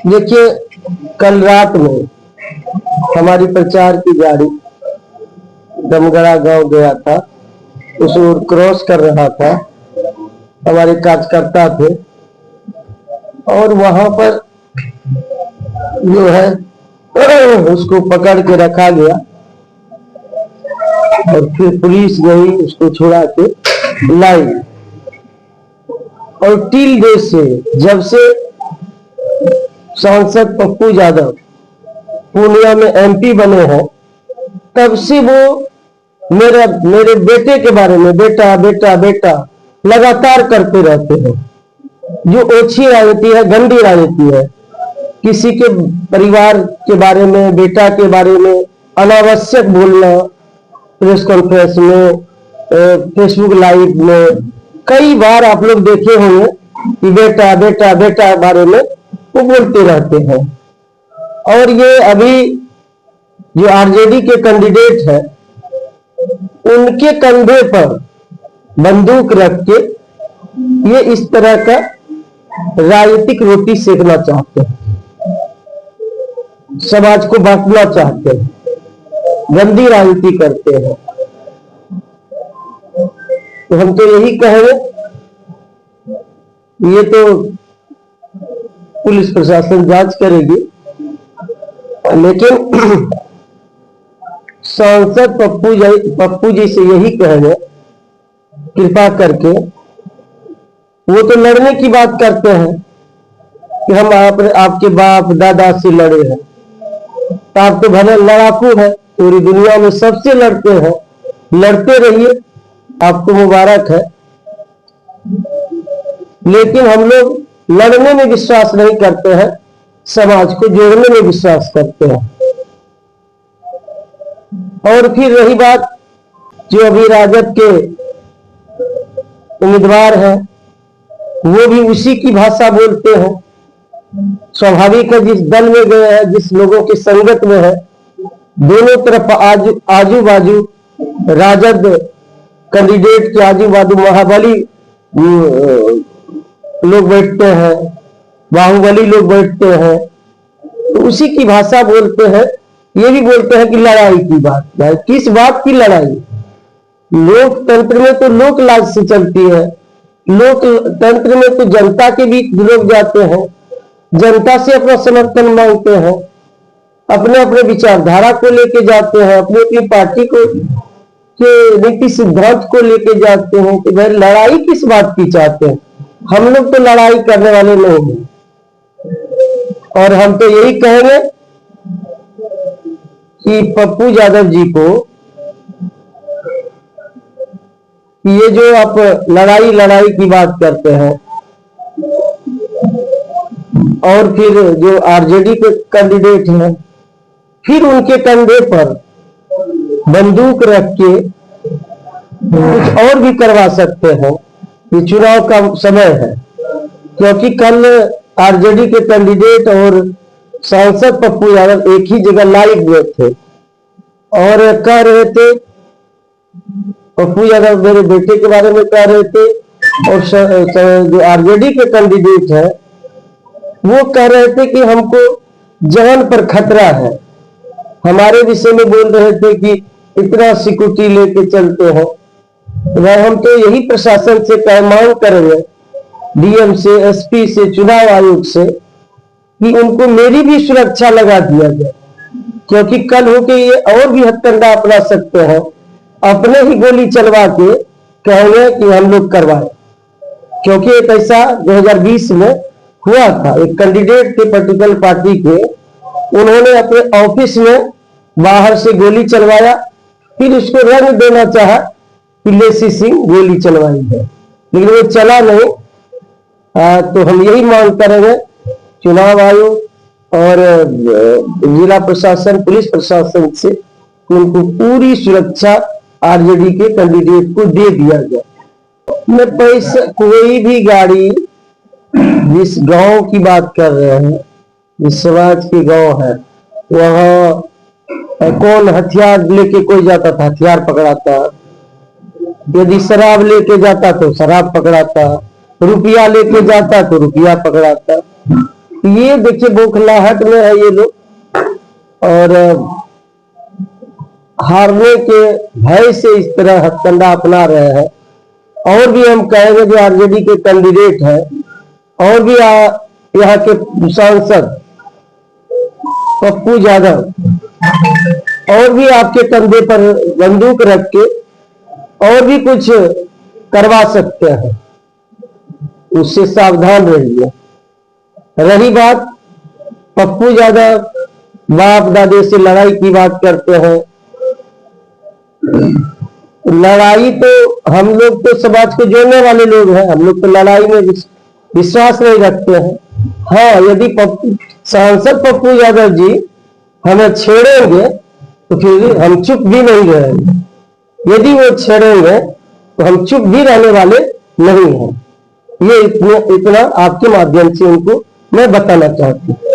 देखिए, कल रात में हमारी प्रचार की गाड़ी दमगड़ा गांव गया था। उस ओर क्रॉस कर रहा था। हमारे कार्यकर्ता थे और वहां पर जो है उसको पकड़ के रखा गया और फिर पुलिस गई, उसको छुड़ा के लाई। और टिल डे से, जब से सांसद पप्पू यादव पूर्णिया में एमपी बने हैं, तब से वो मेरे बेटे के बारे में बेटा बेटा बेटा लगातार करते रहते हैं। जो ओछी राजनीति है, गंदी राजनीति है। किसी के परिवार के बारे में, बेटा के बारे में अनावश्यक बोलना, प्रेस कॉन्फ्रेंस में, फेसबुक लाइव में कई बार आप लोग देखे होंगे कि बेटा बेटा बेटा बारे में वो बोलते रहते हैं। और ये अभी जो आरजेडी के कैंडिडेट है, उनके कंधे पर बंदूक रख के ये इस तरह का राजनीतिक रोटी सेकना चाहते हैं, समाज को बांटना चाहते हैं, गंदी राजनीति करते हैं। तो हम तो यही कहेंगे, ये तो पुलिस प्रशासन जांच करेगी, लेकिन सांसद पप्पू जी से यही कहेंगे, कृपा करके, वो तो लड़ने की बात करते हैं कि हम आपके बाप दादा से लड़े हैं, तो आप तो भले लड़ाकू है, पूरी दुनिया में सबसे लड़ते हैं, लड़ते रहिए, आपको मुबारक है। लेकिन हम लोग लड़ने में विश्वास नहीं करते हैं, समाज को जोड़ने में विश्वास करते हैं। और फिर रही बात, जो अभी राजद के उम्मीदवार हैं, वो भी उसी की भाषा बोलते हैं। स्वाभाविक है, जिस दल में गए हैं, जिस लोगों की संगत में है, दोनों तरफ आजू बाजू राजद कैंडिडेट के आजू बाजू महाबली लोग बैठते हैं, बाहुबली लोग बैठते हैं, तो उसी की भाषा बोलते हैं। ये भी बोलते हैं कि लड़ाई की बात है। किस बात की लड़ाई? लोकतंत्र में तो लोक लाज से चलती है। लोकतंत्र में तो जनता के बीच लोग जाते हैं, जनता से अपना समर्थन मांगते हैं, अपने अपने विचारधारा को लेके जाते हैं, अपनी अपनी पार्टी को के नीति सिद्धांत को लेके जाते हैं। कि भाई लड़ाई किस बात की चाहते हैं? हम लोग तो लड़ाई करने वाले नहीं हैं। और हम तो यही कहेंगे कि पप्पू यादव जी को, ये जो आप लड़ाई लड़ाई की बात करते हैं, और फिर जो आरजेडी के कैंडिडेट हैं, फिर उनके कंधे पर बंदूक रख के कुछ और भी करवा सकते हैं। ये चुनाव का समय है, क्योंकि कल आरजेडी के कैंडिडेट और सांसद पप्पू यादव एक ही जगह लाइव हुए थे और कह रहे थे, पप्पू यादव मेरे बेटे के बारे में कह रहे थे, और जो आरजेडी के कैंडिडेट है वो कह रहे थे कि हमको जान पर खतरा है। हमारे विषय में बोल रहे थे कि इतना सिक्योरिटी लेके चलते हैं। हम तो यही प्रशासन से मांग करेंगे, डीएम से, एसपी से, चुनाव आयोग से, कि उनको मेरी भी सुरक्षा लगा दिया जाए, क्योंकि कल होके ये और भी हथकंडा अपना सकते हैं, अपने ही गोली चलवा के कहेंगे कि हम लोग करवाए। क्योंकि एक ऐसा 2020 में हुआ था, एक कैंडिडेट थे पर्टिकुलर पार्टी के, उन्होंने अपने ऑफिस में बाहर से गोली चलवाया, फिर उसको रंग देना चाहा कि लेसी सिंह गोली चलवाई है, लेकिन वो चला नहीं। तो हम यही मांग करेंगे चुनाव आयोग और जिला प्रशासन, पुलिस प्रशासन से, उनको पूरी सुरक्षा आरजेडी के कैंडिडेट को दे दिया जाए। मैं पैसा, कोई भी गाड़ी, जिस गांव की बात कर रहे हैं, जिस समाज के गांव है, वहां कौन हथियार लेके कोई जाता था, हथियार पकड़ाता। यदि शराब लेके जाता तो शराब पकड़ाता, रुपया लेके जाता तो रुपया पकड़ाता। ये देखिए बौखलाहट में है ये लोग, और हारने के भय से इस तरह हथकंडा अपना रहे हैं। और भी हम कहेंगे जो आरजेडी के कैंडिडेट हैं, और भी यहाँ के सांसद पप्पू यादव, और भी आपके कंधे पर बंदूक रख के और भी कुछ करवा सकते हैं, उससे सावधान रहिए। रही बात पप्पू यादव बाप दादे से लड़ाई की बात करते हैं, लड़ाई तो हम लोग तो समाज को जोड़ने वाले लोग हैं, हम लोग तो लड़ाई में विश्वास नहीं रखते हैं। हाँ, यदि सांसद पप्पू यादव जी हमें छेड़ेंगे तो फिर हम चुप भी नहीं रहेंगे। यदि वो छेड़ेंगे तो हम चुप भी रहने वाले नहीं हैं। ये इतना आपके माध्यम से उनको मैं बताना चाहती हूँ।